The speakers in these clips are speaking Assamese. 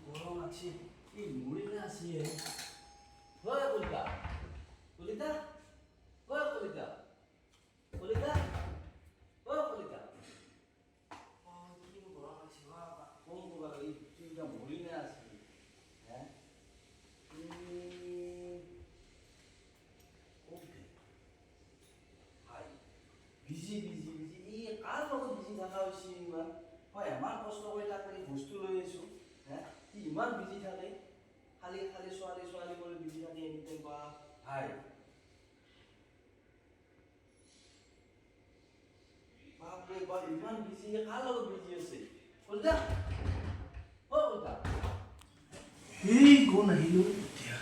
গরম আছে এই মরিলে আছে হয় কলিতা কলিতা হয় কলিতা কলিতা হয় কলিতা কি গরম আছে বাবা কোন বাবা এই তিনটা মরিলে আছে হ্যাঁ ওকে হাই বিজি এই কার লগত বিজি থাকা হৈছে ইমান হয় ইমান কষ্ট কৰি তাক বস্তু লৈ আছো হ্যাঁ ইমান বিজি থাকে খালি খালি ছোৱালী ছোৱালী কৰি বিজি থাকে এনিটাইম বা হাই বাপৰে বাপ ইমান বিজি কাৰ লগত বিজি আছে কলিতা অ কলিতা এই কোন আহিলো এতিয়া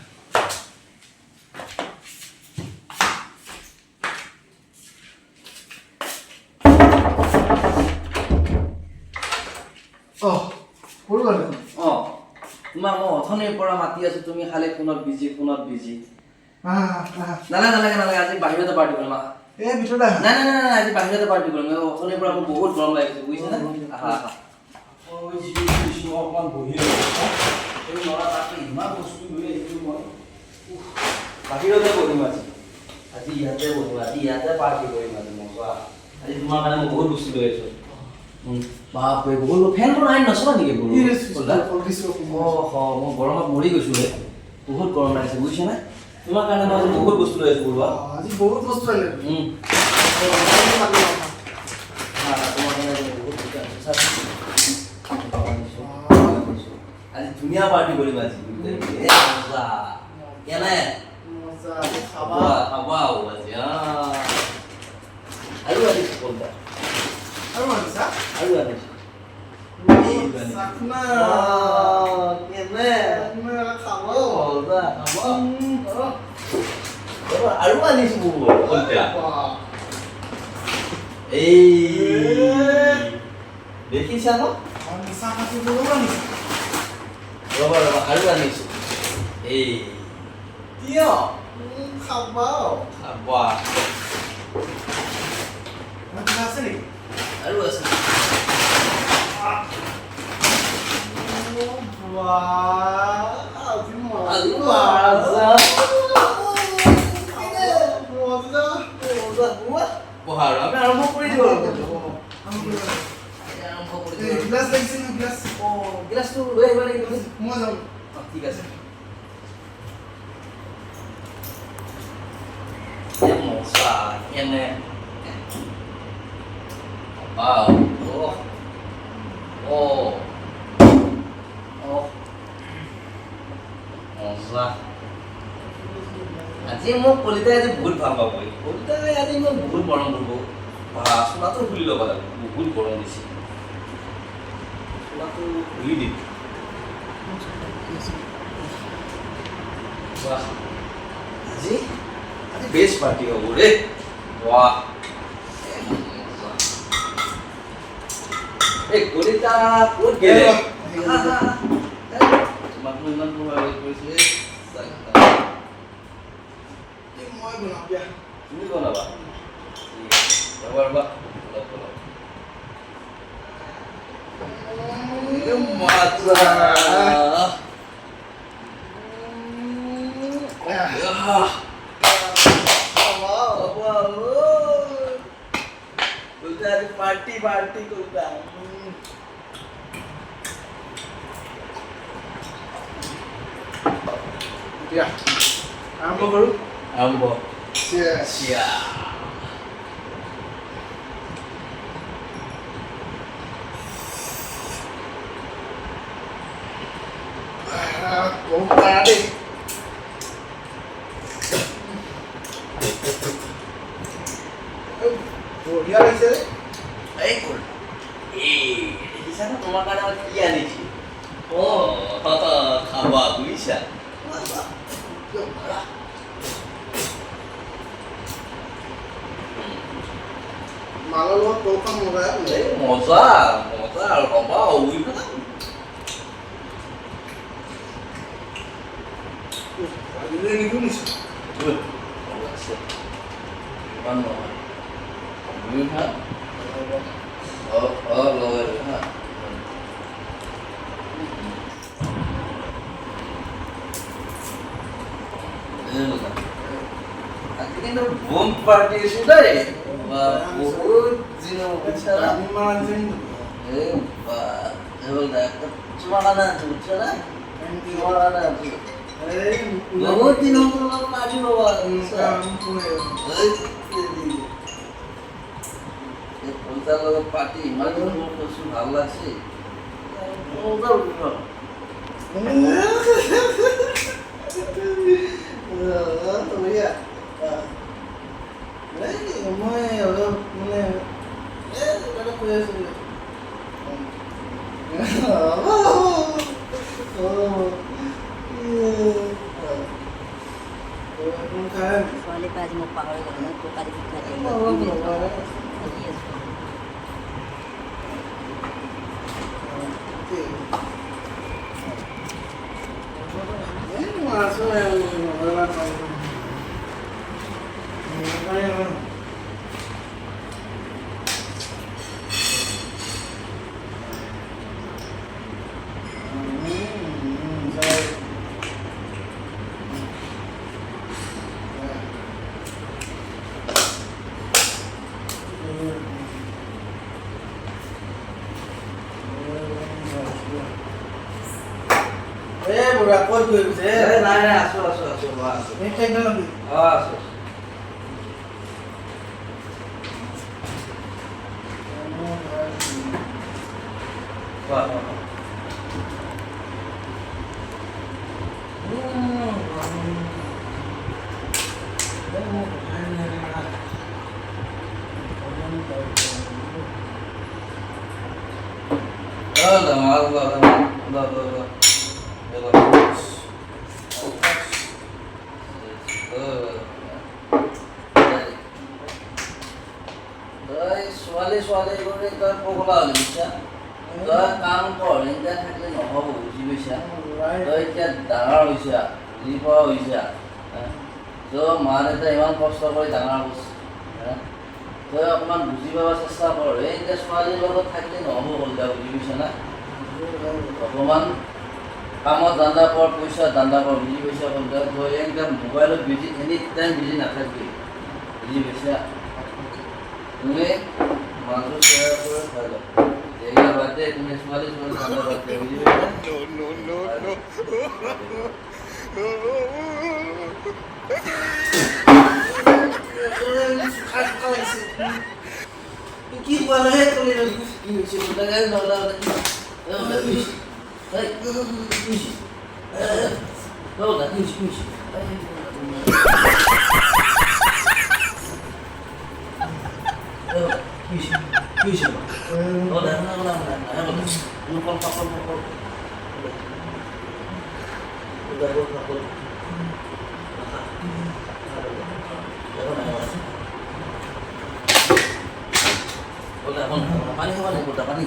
তোমাক মই অথনিৰ পৰা মাতি আছো তুমি খালি ফোনত বিজি নালাগে আজি বাহিৰতে পাৰ্টি কৰিম এই ভিতৰতে নাই আজি বাহিৰতে পাৰ্টি কৰিম অথনিৰ পৰা মোৰ বহুত গৰম লাগিছে বুজিছা না অকমান বহি এই নৰা তাতে ইমান বস্তু লৈ আহিছো মই বাহিৰতে বহিম আজি ইয়াতে বহিম আজি ইয়াতে পাৰ্টি কৰিম আজি মজা আজি তোমাৰ কাৰণে মই বহুত বস্তু লৈ আহিছো বাপৰে বহুত ফেনখন আহি নচলা নেকি মোৰ মই গৰমত মৰি গৈছো বহুত গৰম লাগিছে বুজিছা না তোমাৰ কাৰণে মই বহুত বস্তু লৈ আছো বৰুৱা আজি বহুত বস্তু আনিলে আজি ধুনীয়া পাৰ্টি কৰিম আজি কেনে খাবা আজি আৰু আনিছো কলটা আৰু আনিছো সাকনা কেনে খাবা আৰু আনিছো কলটা এই দেখিছা ন ৰবা আৰু আনিছো এই কিয় খাবা আছে নেকি আৰু আছে আমি আৰম্ভ কৰি দিওঁ গ্লাছ লাগিছে না গ্লাছটো লৈ আহিব লাগিব মই যাম ঠিক আছে মজা এনে wow মজা আজি মোক কলিতাই আজি বহুত ভাল পাব কলিতাই আজি মোক বহুত মৰম কৰিব চোলাটো খুলি ল'ব লাগিব বহুত গৰম দিছে চোলাটো খুলি দিম আজি বেষ্ট পাৰ্টি হ'ব দেই বাহ এই কলিতা ক'ত গেলে তোমাক মই ইমান প্ৰভাৱিত কৰিছিলে মই বনাম দিয়া তুমি বনাবা ৰবা পাৰ্টি কৰতাম আৰম্ভ কৰু আৰম্ভ বঢ়িয়া লাগিছে এই কোন দেখিছা না তোমাৰ কাৰণে মই কি আনিছি খাবা বুজিছা মালৰ লগত তোকা মজা আৰু ৰবা উইবা আজিলে নিকো নিছো আজি কিন্তু বোম পাৰ্টি আছে দেই বহুত দিনৰ পিছত আমি মানছিং এই বা এবাৰ তোমাৰ কাৰণে আছো বুজিছা না তোমাৰ কাৰণে আছো এই বহুত দিন হ'ল পাৰ্টি বাবা এই পইচাৰ লগত পাৰ্টি ইমান দিন মোৰ কৈছো ভাল লাগছে মই অলপ মানে এটা কৈ আছো ছোৱালী পাই আজি মোক পাহৰি গ'ল ন তোক আজি শিক্ষা দিম বুঢ়া ক'ত গৈ গৈছে নাই নাই আছো আছো আছো আছো আছো ছোৱালী ছোৱালী কৰি তই পগলা হলি বুজিছা তই কাম কৰ এতিয়া থাকিলে নহ'ব বুজি পাইছা তই এতিয়া ডাঙৰ হৈছা বুজি পোৱা হৈছা তই মা দেউতাই ইমান কষ্ট কৰি ডাঙৰ কৰিছে তই অকণমান বুজি পাব চেষ্টা কৰ এই এতিয়া ছোৱালীৰ লগত থাকিলে নহ'ব কলিতা বুজি পাইছা না অকণমান কামত ধান্দা কৰ পইচা ধান্দা কৰ বুজি পাইছা কলিতা তই একদম মোবাইলত বিজি এনি টাইম বিজি নাথাকিবি বুজি পাইছা তুমি মানুহ চেয়াৰ কৰে খালো এইগুলা বাদে তুমি ছোৱালী ছোৱালী ধান্দা বাদ দে বুজি পাইছা কি বলে তুমি কি হয়েছে বলতে গেলে নলা পানি খাবা নেই বলটা পানি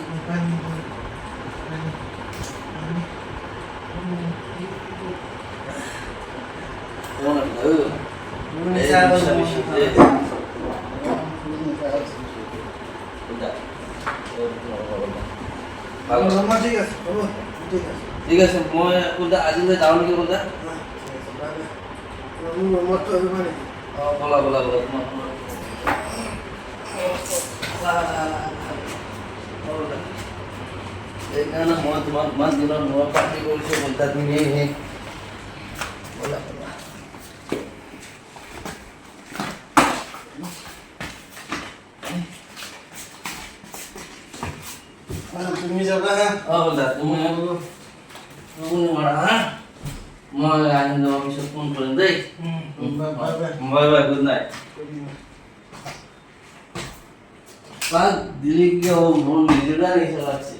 ঠিক আছে মই কোনটা আজিলৈ যাওঁ নেকি কোনটা বলা বলা বলা এইকাৰণে মই তোমাক ইমান দিনৰ মূৰত পাৰ্টি কৰিছোঁ কোনটা তুমি বলা বলা তুমি যাবা বলা তুমি ফোন মাৰা হা মই আহি যোৱাৰ পিছত ফোন কৰিম দেই বাই বাই গুড নাইট পাক দিলি কি মোৰ নিজেৰা নিচে লাগছে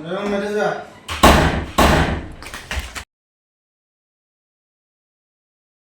না মেৰে যা